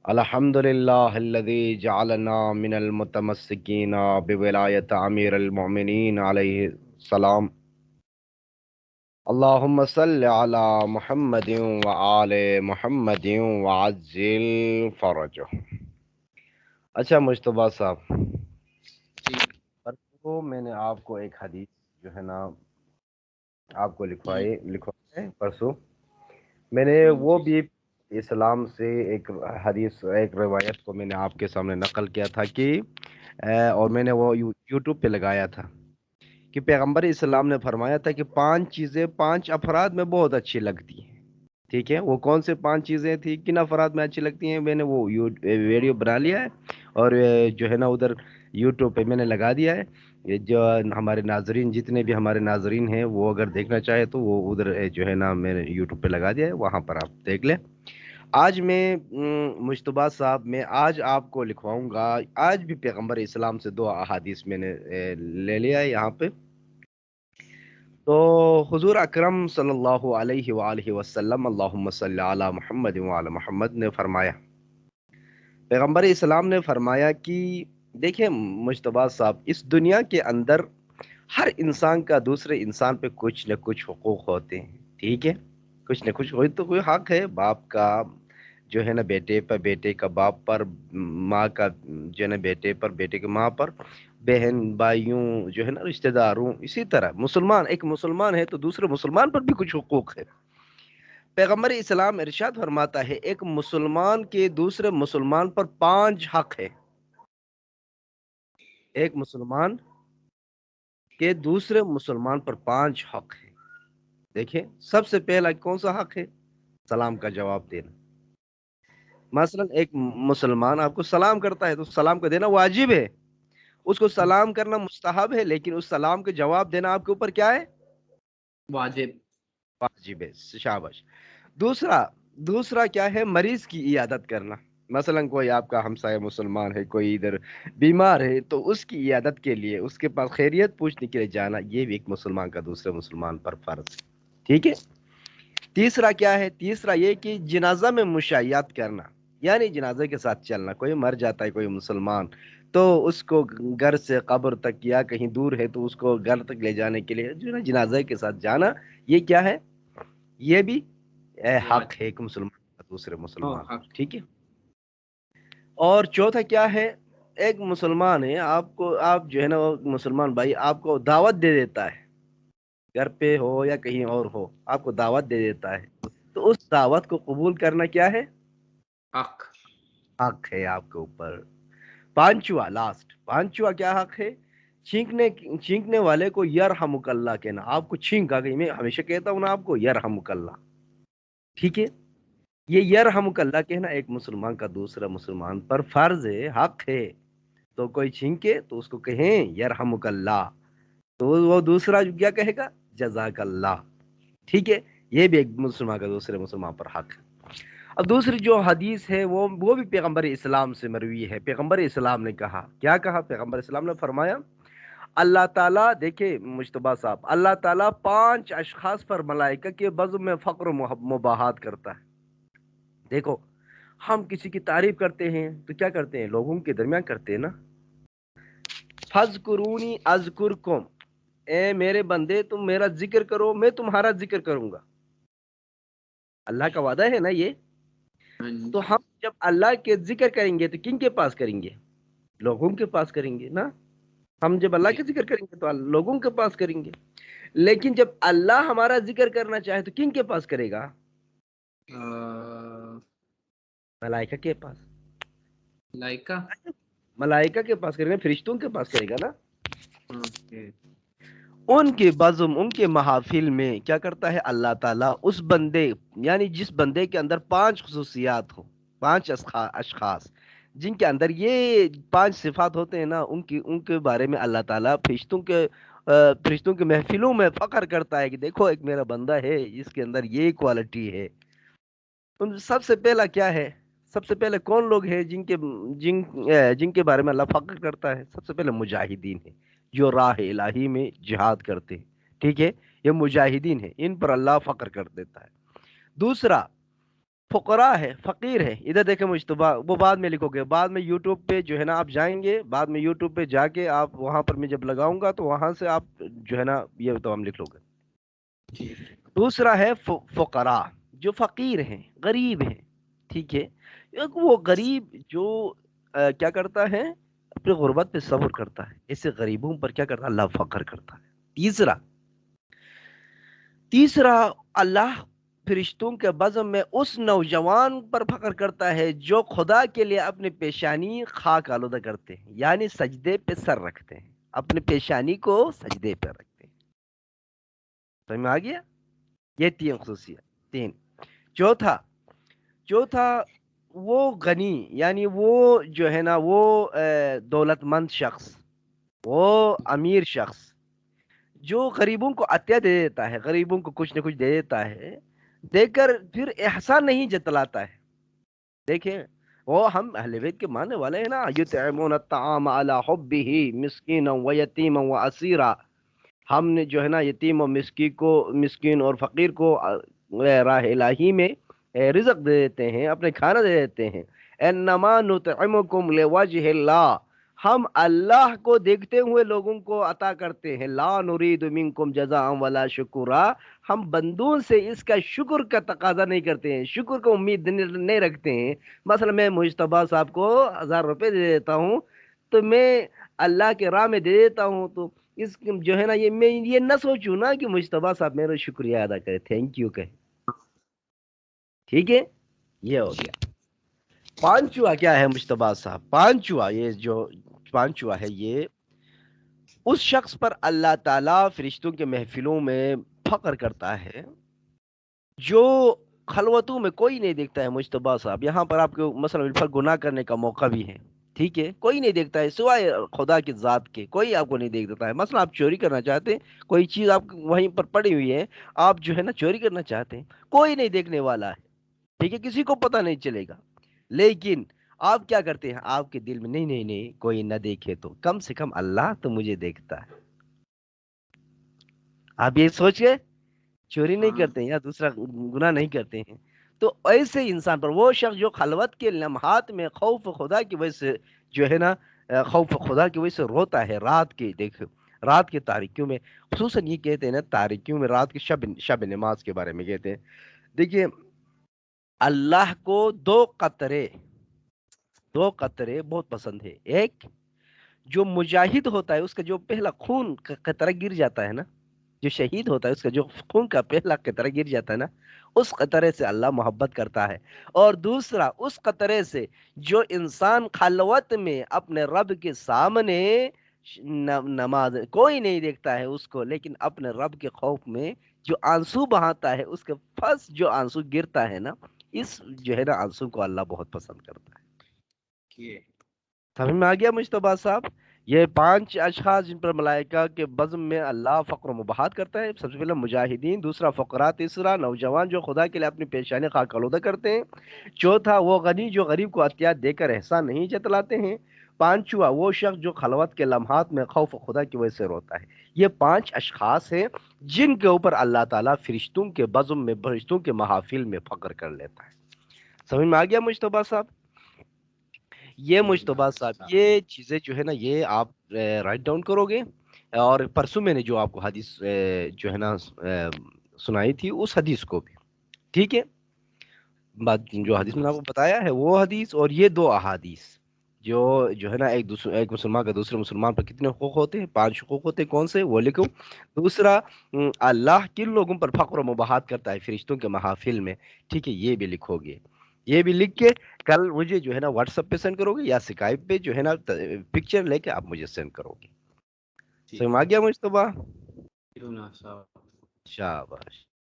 الحمد للہ الذي جعلنا من المتمسکین بولایت امیر المؤمنین علیہ السلام. اللہم صل علی محمد وآل محمد وعجل فرجہ. اچھا مجتبیٰ صاحب، جی پرسوں میں نے آپ کو ایک حدیث جو ہے نا آپ کو لکھوائی پرسوں میں نے وہ جی بھی اسلام سے ایک حدیث ایک روایت کو میں نے آپ کے سامنے نقل کیا تھا کہ اور میں نے وہ یوٹیوب پہ لگایا تھا کہ پیغمبر اسلام نے فرمایا تھا کہ 5 چیزیں 5 افراد میں بہت اچھی لگتی ہیں. ٹھیک ہے، وہ کون سے 5 چیزیں تھی، کن افراد میں اچھی لگتی ہیں؟ میں نے وہ ویڈیو بنا لیا ہے اور جو ہے نا ادھر یوٹیوب پہ میں نے لگا دیا ہے. یہ جو ہمارے ناظرین، جتنے بھی ہمارے ناظرین ہیں، وہ اگر دیکھنا چاہے تو وہ ادھر جو ہے نا میں نے یوٹیوب پہ لگا دیا ہے، وہاں پر آپ دیکھ لیں. آج میں مجتبیٰ صاحب میں آج آپ کو لکھواؤں گا. آج بھی پیغمبر اسلام سے 2 احادیث میں نے لے لیا ہے یہاں پہ. تو حضور اکرم صلی اللہ علیہ وآلہ وسلم، اللہم صلی علی محمد وعلی محمد، نے فرمایا، پیغمبر اسلام نے فرمایا کہ دیکھیں مجتبیٰ صاحب، اس دنیا کے اندر ہر انسان کا دوسرے انسان پہ کچھ نہ کچھ حقوق ہوتے ہیں. ٹھیک ہے، کچھ نہ کچھ کوئی حق ہے. باپ کا جو ہے نا بیٹے پر، بیٹے کا باپ پر، ماں کا جو ہے نا بیٹے پر، بیٹے کی ماں پر، بہن بھائیوں جو ہے نا رشتہ داروں. اسی طرح ایک مسلمان ہے تو دوسرے مسلمان پر بھی کچھ حقوق ہے. پیغمبر اسلام ارشاد فرماتا ہے، ایک مسلمان کے دوسرے مسلمان پر 5 حق ہے. ایک مسلمان کے دوسرے مسلمان پر 5 حق ہے. دیکھیں، سب سے پہلا کون سا حق ہے؟ سلام کا جواب دینا. مثلا ایک مسلمان آپ کو سلام کرتا ہے تو سلام کا دینا واجب ہے. اس کو سلام کرنا مستحب ہے، لیکن اس سلام کے جواب دینا آپ کے اوپر کیا ہے؟ واجب. واجب ہے. شاباش. دوسرا کیا ہے؟ مریض کی عیادت کرنا. مثلا کوئی آپ کا ہمسایہ مسلمان ہے، کوئی ادھر بیمار ہے، تو اس کی عیادت کے لیے، اس کے پاس خیریت پوچھنے کے لیے جانا، یہ بھی ایک مسلمان کا دوسرے مسلمان پر فرض ہے. ٹھیک ہے. تیسرا کیا ہے؟ تیسرا یہ کہ جنازہ میں مشایعت کرنا، یعنی جنازے کے ساتھ چلنا. کوئی مر جاتا ہے کوئی مسلمان، تو اس کو گھر سے قبر تک یا کہیں دور ہے تو اس کو گھر تک لے جانے کے لیے جو ہے نا جنازے کے ساتھ جانا، یہ کیا ہے؟ یہ بھی حق ہے واجب. ایک مسلمان کا دوسرے او مسلمان حق. پر. ٹھیک ہے. اور چوتھا کیا ہے؟ ایک مسلمان ہے، آپ جو ہے نا وہ مسلمان بھائی آپ کو دعوت دے دیتا ہے، گھر پہ ہو یا کہیں اور ہو، آپ کو دعوت دے دیتا ہے، تو اس دعوت کو قبول کرنا کیا ہے؟ حق. حق ہے آپ کے اوپر. پانچواں کیا حق ہے؟ چھینکنے والے کو یرحمک اللہ کہنا. آپ کو چھینک آ گئی، میں ہمیشہ کہتا ہوں نا آپ کو یرحمک اللہ. ٹھیک ہے. یہ یرحمک اللہ کہنا ایک مسلمان کا دوسرا مسلمان پر فرض ہے، حق ہے. تو کوئی چھینکے تو اس کو کہیں یرحمک اللہ، تو وہ دوسرا کیا کہے گا؟ جزاک اللہ. ٹھیک ہے. یہ بھی ایک مسلمان کا دوسرے مسلمان پر حق ہے. اب دوسری جو حدیث ہے وہ بھی پیغمبر اسلام سے مروی ہے. پیغمبر اسلام نے کہا، کیا کہا؟ پیغمبر اسلام نے فرمایا، اللہ تعالیٰ، دیکھیں مجتبیٰ صاحب، اللہ تعالیٰ 5 اشخاص پر ملائکہ کے بزم میں فقر و مباحات کرتا ہے. دیکھو، ہم کسی کی تعریف کرتے ہیں تو کیا کرتے ہیں؟ لوگوں کے درمیان کرتے ہیں نا. فَاذْكُرُونِي أَذْكُرْكُمْ، اے میرے بندے تم میرا ذکر کرو، میں تمہارا ذکر کروں گا. اللہ کا وعدہ ہے نا یہ. ہاں تو جی. ہم جب اللہ کے ذکر کریں گے تو کن کے پاس کریں گے؟ لوگوں کے پاس کریں گے نا. ہم جب اللہ جی. کے ذکر کریں گے تو لوگوں کے پاس کریں گے. لیکن جب اللہ ہمارا ذکر کرنا چاہے تو کن کے پاس کرے گا؟ ملائکہ کے پاس. لائکا. ملائکہ کے پاس کرے گا، فرشتوں کے پاس کرے گا نا. اوکے. ان کے بزم، ان کے محافل میں کیا کرتا ہے اللہ تعالیٰ؟ اس بندے، یعنی جس بندے کے اندر 5 خصوصیات ہو، 5 اشخاص جن کے اندر یہ 5 صفات ہوتے ہیں نا، ان کے بارے میں اللہ تعالیٰ فرشتوں کے محفلوں میں فخر کرتا ہے کہ دیکھو ایک میرا بندہ ہے، اس کے اندر یہ کوالٹی ہے. ان سب سے پہلا کیا ہے؟ سب سے پہلے کون لوگ ہیں جن کے بارے میں اللہ فخر کرتا ہے؟ سب سے پہلے مجاہدین ہیں، جو راہ الہی میں جہاد کرتے ہیں. ٹھیک ہے. یہ مجاہدین ہیں، ان پر اللہ فخر کر دیتا ہے. دوسرا، फुकरा है, फकीर है। इधर देखें मुश्तबा, वो बाद में लिखोगे, बाद में यूट्यूब पे जो है ना आप जाएंगे, बाद में यूट्यूब पे जाके आप वहां पर मैं जब लगाऊंगा तो वहां से आप जो है ना ये तो हम लिख लोगे। ठीक। दूसरा है फुकरा, जो फकीर हैं, गरीब हैं, ठीक है। एक वो गरीब जो क्या करता है, अपनी गुर्बत पे सब्र करता है, ऐसे गरीबों पर क्या करता है, अल्लाह फकर करता है। तीसरा तीसरा अल्लाह फरिश्तों के बज़म में उस नौजवान पर फख्र करता है जो खुदा के लिए अपनी पेशानी खाक आलूदा करते हैं, यानी सजदे पे सर रखते हैं, अपनी पेशानी को सजदे पे रखते हैं। समझ में आ गया? ये तीन खुसूसियत। तीन। चौथा चौथा वो गनी, यानी वो जो है ना वो दौलतमंद शख्स, वो अमीर शख्स जो गरीबों को अत्या दे देता है, गरीबों को कुछ न कुछ दे देता है, देकर फिर एहसान नहीं जतलाता है। देखें, वो हम अहले बैत के मानने वाले हैं ना, युतइमून अत्ताम अला हुब्बिही मिस्कीनन व यतीमन व असीरा। हमने जो है ना यतीम और मिस्कीन और फकीर को राह इलाही में रिज़्क दे देते हैं, अपने खाना दे देते हैं। इन्नमा नुतइमुकुम लिवजहिल्लाह, हम अल्लाह को देखते हुए लोगों को अता करते हैं। ला नुरीदु मिनकुम जज़ाअन वला शुकुरा, हम बंदों से इसका शुक्र का तकाजा नहीं करते हैं, शुक्र का उम्मीद नहीं रखते हैं। मसलन मैं मुश्तबा साहब को 1000 रुपए दे देता हूँ, तो मैं अल्लाह के राह में दे देता हूँ, तो इस जो है ना ये मैं ये ना सोचूं ना कि मुश्तबा साहब मेरा शुक्रिया अदा करे, थैंक यू कहे। ठीक है, ये हो गया। पांचवा क्या है मुश्तबा साहब? पांचवा है ये उस शख्स पर अल्लाह ताला फरिश्तों के महफिलों में फख्र करता है जो खलवतों में कोई नहीं देखता है। मुश्तबा साहब, यहाँ पर आपको मसलन इन पर गुनाह करने का मौका भी है, ठीक है, कोई नहीं देखता है सिवाय खुदा की जात के, कोई आपको नहीं देख देता है। मसला आप चोरी करना चाहते हैं, कोई चीज आप वहीं पर पड़ी हुई है, आप जो है ना चोरी करना चाहते हैं, कोई नहीं देखने वाला है, ठीक है, किसी को पता नहीं चलेगा। लेकिन आप क्या करते हैं, आपके दिल में नहीं नहीं नहीं कोई ना देखे तो कम से कम अल्लाह तो मुझे देखता है। आप ये सोच के चोरी नहीं करते हैं या दूसरा गुनाह नहीं करते हैं। तो ऐसे इंसान पर, वो शख्स जो खलवत के लम्हात में खौफ खुदा की वजह से जो है ना खौफ खुदा की वजह से रोता है, रात के, देखो रात की तारीकियों में, खुसूसन ये कहते हैं ना तारीकियों में, रात की शब शब नमाज के बारे में कहते हैं। देखिए, अल्लाह को दो कतरे बहुत पसंद है। एक, जो मुजाहिद होता है उसका जो पहला खून का कतरा गिर जाता है ना, जो शहीद होता है उसका जो खून का पहला कतरा गिर जाता है ना, उस कतरे से अल्लाह मोहब्बत करता है। और दूसरा, उस कतरे से जो इंसान खलवत में अपने रब के सामने नमाज, कोई नहीं देखता है उसको, लेकिन अपने रब के खौफ में जो आंसू बहाता है, उसके फर्स्ट जो आंसू गिरता है ना, इस जो है ना आंसू को अल्लाह बहुत पसंद करता है। समझ में आ गया मुश्तबा साहब? ये 5 अशखास जिन पर मलाइका के बज़्म में अल्लाह फ़क्र मुबाहत करता है। सबसे पहले मुजाहिदीन, दूसरा फ़ुक़रा, तीसरा नौजवान जो खुदा के लिए अपनी पेशानी खाक आलूदा करते हैं, चौथा वो गनी जो गरीब को अतियात देकर एहसान नहीं जतलाते हैं, पांचवा वो शख्स जो खलवत के लम्हात में खौफ खुदा की वजह से रोता है। ये 5 अशखास हैं जिनके ऊपर अल्लाह ताला फरिश्तों के बज़्म में, फरिश्तों के महाफिल में फ़क्र कर लेता है। समझ में आ गया मुश्तबा साहब? ये मुश्तबा साहब, ये चीजें जो है ना ये आप राइट डाउन करोगे, और परसों मैंने जो आपको हदीस जो है ना सुनाई थी उस हदीस को भी, ठीक है, बात जो हदीस मैंने आपको बताया है वो हदीस, और ये 2 अहादीस जो है ना एक मुसलमान का दूसरे मुसलमान पर कितने हुकूक होते हैं, 5 हुकूक होते हैं, कौन से वो लिखो। दूसरा, अल्लाह किन लोगों पर फख्र और मुबाहत करता है फरिश्तों के महाफिल में, ठीक है, ये भी लिखोगे। ये भी लिख के कल मुझे जो है ना व्हाट्सएप पे सेंड करोगे या स्काइप पे जो है ना पिक्चर लेके आप मुझे सेंड करोगे। समझ में आ गया मुझतबा? क्यों ना साहब। शाबाश।